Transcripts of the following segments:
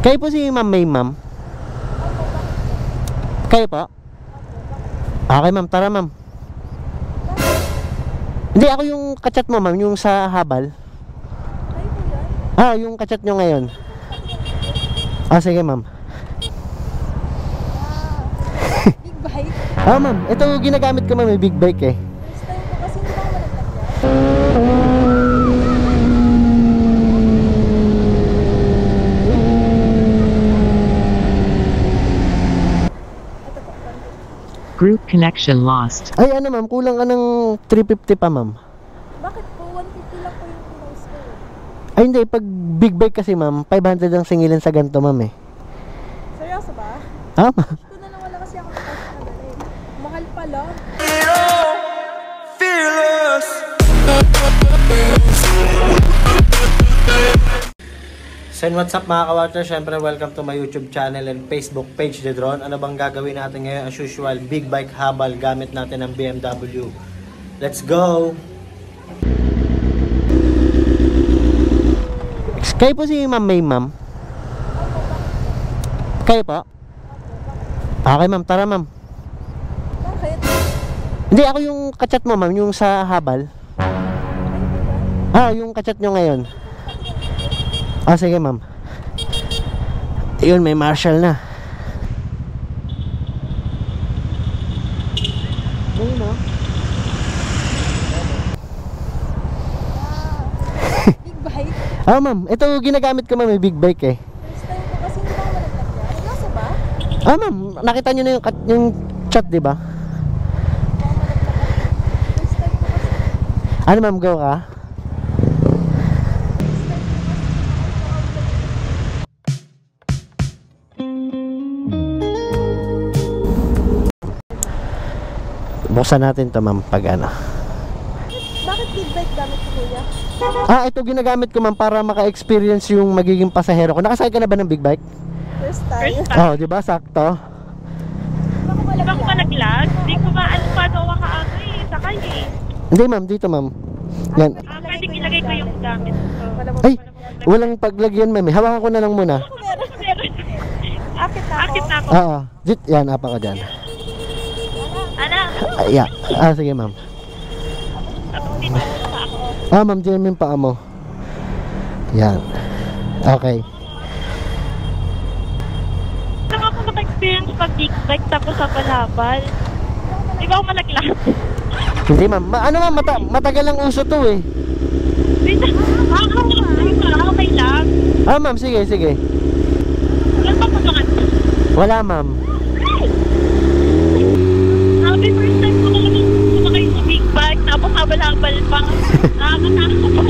Kayo po si Ma'am May, ma'am? Kayo po? Okay, ma'am. Tara, ma'am. Hindi, ako yung kachat mo, ma'am. Yung sa habal. Yung kachat nyo ngayon. Sige, ma'am. Big bike? Ma'am. Ito ginagamit ko, ma'am. May big bike eh. First time ko kasi hindi ba ako malaglag. Group connection lost. Ay, ano, ma'am. Kulang ka ng 350 pa, ma'am. Bakit po? 150 lang po yung pinost ko. Ay, hindi. Pag big bike kasi, ma'am, 500 ang singilan sa ganito, ma'am eh. Seryoso ba? Ma'am. Ito na lang wala kasi ako nakadali. Mahal pala. So what's up mga ka-watcher, syempre welcome to my YouTube channel and Facebook page, The Drone. Ano bang gagawin natin ngayon? As usual, big bike habal gamit natin ng BMW. Let's go! Kayo po si Ma'am May, ma'am? Kayo po? Okay, ma'am. Tara, ma'am. Bakit? Hindi, ako yung kachat mo, ma'am. Yung sa habal. Yung kachat nyo ngayon. Sige, ma'am. Ayun, may marshal na. Ayun, no? Big bike? Ma'am. Ito ginagamit ko, ma'am. May big bike eh. First time ko kasi hindi ba ako malaglag. Seryoso ba? Ma'am. Nakita nyo na yung chat, di ba? First time ko kasi. Ano, ma'am? Go ka? Buksan natin to, ma'am, pag ano. Bakit big bike gamit ko, kuya? Ito ginagamit ko, ma'am, para maka-experience yung magiging pasahero ko. Nakasakay ka na ba ng big bike? First time? Di ba? Sakto. Hindi Di ba ako malaglag? Di ko ba ano paano makaano eh, sakay eh. Hindi, ma'am, dito, ma'am. Yan. Pwedeng ilagay ko yung gamit ko. Ay, walang paglagyan, ma'am. Hawakan ko na lang muna. Akit na ako? Akit na ako. Yan, apa ka dyan. Ano? Yeah. Sige, ma'am. Tapos dito pa ako. Ma'am, dyan yung paa mo. Yan. Okay. Saan ako maka-experience pag big bike tapos sa palabal? Di ba ako malaglag? Hindi, ma'am. Ano, ma'am, matagal ang uso to eh. Dito, okay lang. Ma'am, sige. Wala pa tulungan. Wala, ma'am. Sabi, first time ko naman sumakay sa big bike tapos habal-habal pa. Nakakatakot pa.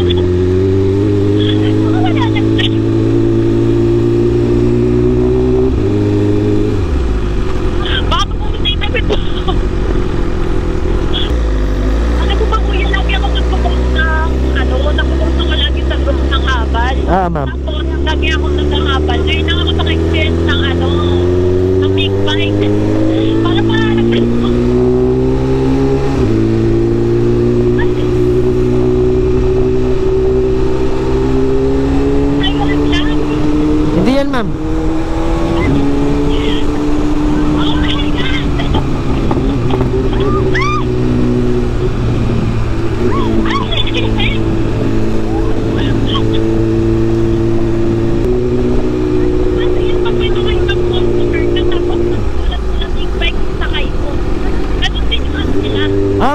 Wala naglag. Baka pumunta na itapit mo. Alam mo ba, kuya, lagi ako nagpupunta nagpupunta ko lagi sa group ng habal. Ma'am. Tapos, lagi ako naghahabal. Ngayon lang ako maka-experience ng ng big bike. Para naglag mo. Ay, wala lang. Hindi yan, ma'am. Oh my God!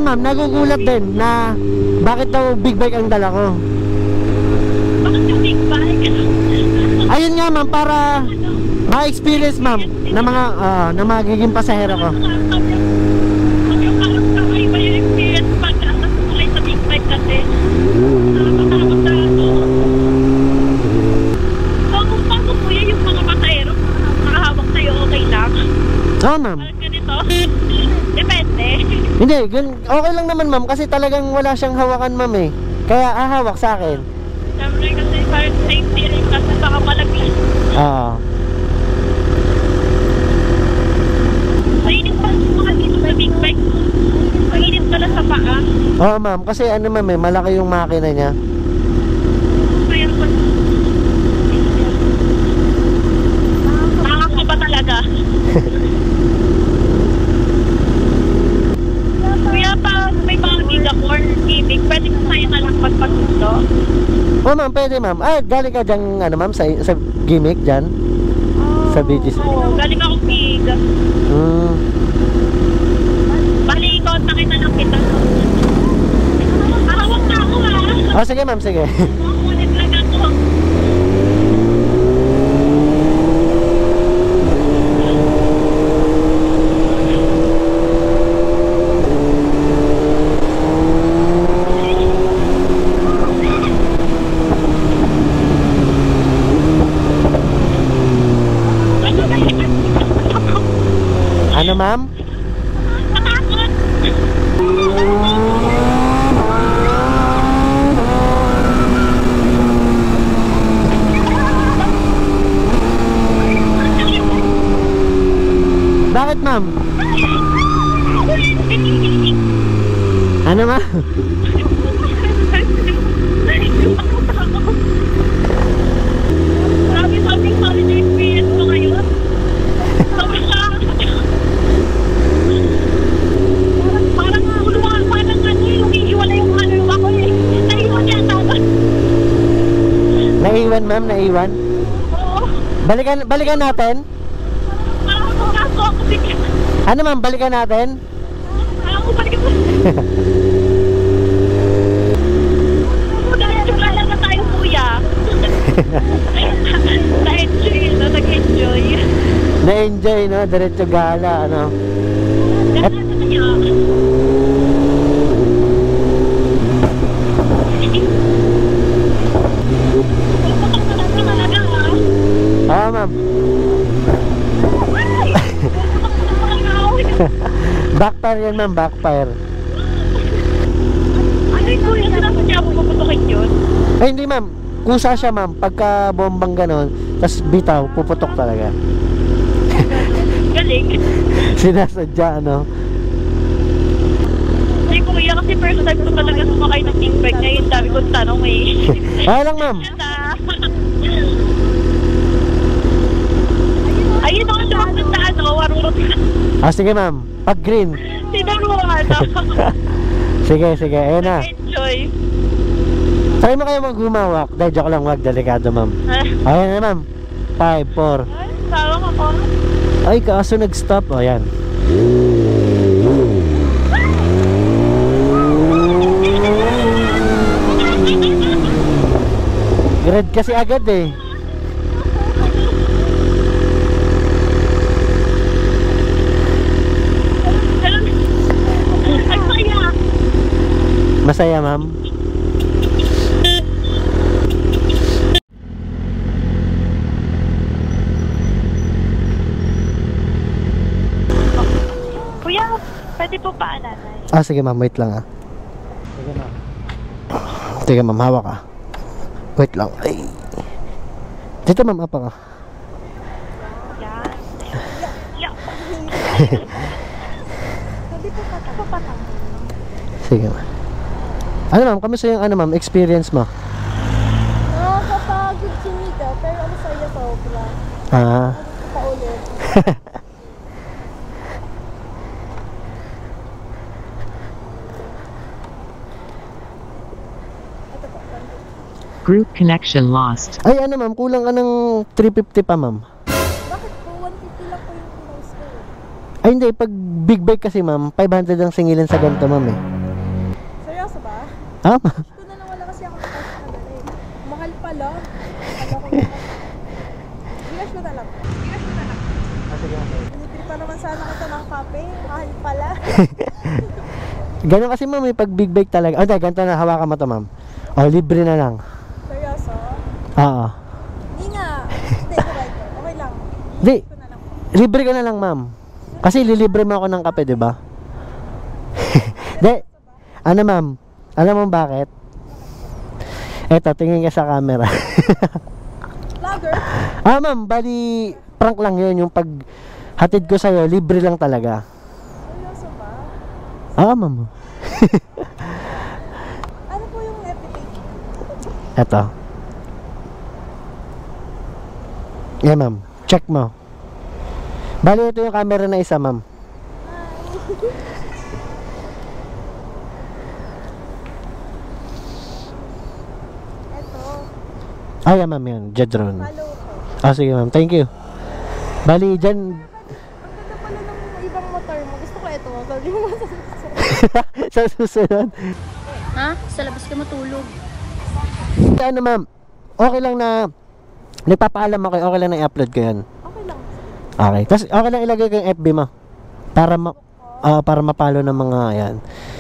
Ma'am, nagugulat din na bakit daw big bike ang dala ko. Bakit yung big bike? Ayun nga, ma'am, para ma-experience, ma'am, na mga magiging pasahero ko. Yung kakay ba yung experience pag nakasakay sa big bike kasi nakakatakot na ako. So, kung paano kuya yung mga pasahero nakahawak sa'yo, okay lang? Ma'am. Parang ganito? Depende. Hindi, okay lang naman, ma'am, kasi talagang wala siyang hawakan, ma'am eh. Kaya hawak sa akin. Siyempre kasi parang safety rin kasi baka malaglag. Mainit pa mga dito sa big bike. Mainit ka na sa paa. Ma'am, kasi ano, ma'am, malaki yung makina niya. Kaya pa. Oh, ma'am, pwede, ma'am. Ah, galing ka dyan, ano, ma'am, sa gimmick dyan? Sa BGC? Oo, galing akong big. Bali, kontakin na lang kita. Hawak na ako Oh, sige, ma'am, sige. Ulit lang ako. Ano, ma'am? Natakot. Bakit, ma'am? Ano, ma'am? Grabe, sobrang solid yung experience ko ngayon. Sobrang parang kulungan, parang ano yung iiwala yung ano ako eh. Naiwan niya tapos. Naiwan, ma'am, naiwan. Oo. Balikan natin? Parang kaso ako bigla. Ano, ma'am, balikan natin? Parang ko balik ko. Dahil wala na tayo kuya. Na-enjoy, no? Nag-enjoy. Na-enjoy, no? Diretso gala, ano? Ganda na niya. Puputok na lang talaga, ha? Oo, ma'am. Ay! Puputok na lang ako. Backfire yan, ma'am, backfire. Ano yung kuya? Sinabi niya ako puputokin yun? Ay, hindi, ma'am. Kusa siya, ma'am. Pagka bombang ganon, tas bitaw, puputok talaga. Galing. Sinasadya, ano? Hindi kuya, kasi first time ko talaga sumakay ng king bike niya. Yung dami kong tanong eh. Ay lang, ma'am. Ayun ako sumakot sa ano, warurot. Ah, sige, ma'am. Pag green. Sinaruhan Sige, sige. Ayun na. Enjoy. Try mo kayo mag-humawak. Dahil joke lang, wag. Delikado, ma'am. Ayun na, ma'am. 5, 4. Ay, tawag ako. Ay, kaso nag-stop. O, yan. Red kasi agad eh. Ang saya. Masaya, ma'am. Kuya, pwede po pa, nanay? Ah, sige, ma'am. Wait lang, ah. Sige, ma'am. Sige, ma'am. Hawak ka. Wait lang. Ay. Dito, ma'am. Apa ka. Yan. Yeah. Sabi po patang. Sige, ma'am. Ano, ma'am? Kamusta yung, ano, ma'am, experience mo? Nakakapagod sumita, pero ano sa'yo sobra. Ah. Paulit. Group connection lost. Ay, ano, ma'am? Kulang ka ng 350 pa, ma'am. Bakit po? 150 lang po yung pinost ko eh. Ay, hindi. Pag big bike kasi, ma'am, 500 ang singilin sa ganito, ma'am, eh. Seryoso ba? Ah, ma'am. Ito na lang wala kasi ako cash na dala eh. Mahal pala. Kala ko naman. Ginash mo na lang. Binibili pa naman sana kita ng kape. Mahal pala. Ganun kasi, ma'am, eh. Pag big bike talaga. Oh, dahil ganito na. Hawakan mo to, ma'am. Oh, libre na lang. Seryoso? Oo. Hindi nga. Hindi, ito. Okay lang. Di. Ito na lang. Libre ka na lang, ma'am. Kasi lilibre mo ako ng kape, di ba? Di. Ano, ma'am? Alam mo bakit? Eto, tingin ka sa camera. Vlogger? Ah, ma'am, bali prank lang yun. Yung pag hatid ko sa'yo, libre lang talaga. Seryoso ba? Ah, ma'am. Ano po yung reputation? Eto. Yeah, ma'am. Check mo. Bali, ito yung camera na isa, ma'am. Ito. Ay, ma'am, yan. Jedron. Follow ko. Sige, ma'am. Thank you. Bali, dyan, Ang ganda pala ng ibang motor mo. Gusto ko ito. Sabi mo sa susunod. Ha? Sa labas ka matulog. Ano, ma'am? Okay lang na, nagpapaalam ako, okay lang na i-upload ko yan. Okay lang. Okay. Tapos, okay lang ilagay ko yung FB mo. Para mapalo ng mga, yan.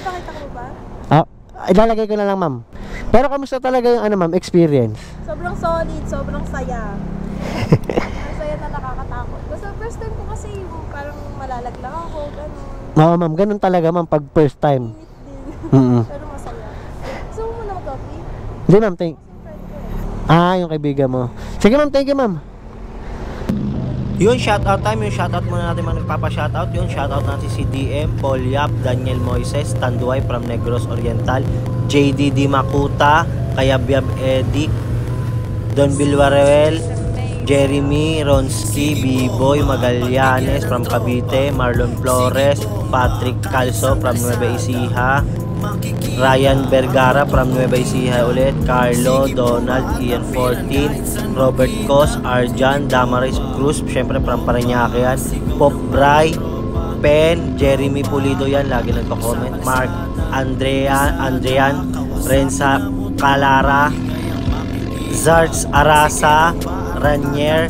Pakita ko ba? Ilalagay ko na lang, ma'am. Pero kamusta talaga yung, ma'am, experience? Sobrang solid. Sobrang saya. Ang saya na nakakatakot. Basta first time ko kasi yung parang malalaglag ako. Ganun. Oo, ma'am. Ganun talaga, ma'am, pag first time. Init din. Mm-mm. Pero masaya. Gusto mo muna mag-coffee? Hindi, ma'am. Thank. Kasi friend ko eh. Yung kaibigan mo. Sige, ma'am. Thank you, ma'am. Yun, shoutout time. Yung shoutout muna natin mga nagpapa-shoutout. Yun, shoutout natin si DM, Paul Yap, Daniel Moises, Tanduay from Negros Oriental, JD Di Makuta, Kayabyab Edik, Don Bilwarel, Jeremy Ronski, B-Boy Magallanes from Cavite, Marlon Flores, Patrick Calso from Nueva Ecija, Ryan Vergara from Nueva Ecija ulit, Carlo, Donald, Ian 14, Robert Cos, Arjan, Damaris Cruz, syempre from Parañaque yan, Pop Bray, Pen, Jeremy Pulido yan, lagi nagko-comment, Mark, Andrean, Renza Calara, Zarts Arasa, Ranier,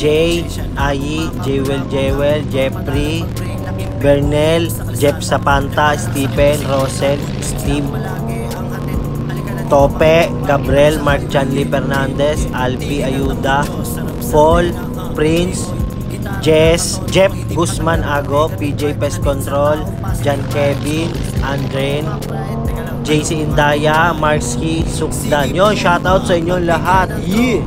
Jay, Ayi, Jewel, Jeffrey, Bernel, Jeff Sapanta, Stephen, Rosel, Steve, Tope, Gabriel, Mark Chanley Fernandez, Alpi Ayuda, Paul, Prince, Jess, Jeff Guzman Ago, PJ Pest Control, John Kevin, Andren, JC Indaya, Marski Sukdan. Yun, shoutout sa inyo lahat. Yeah!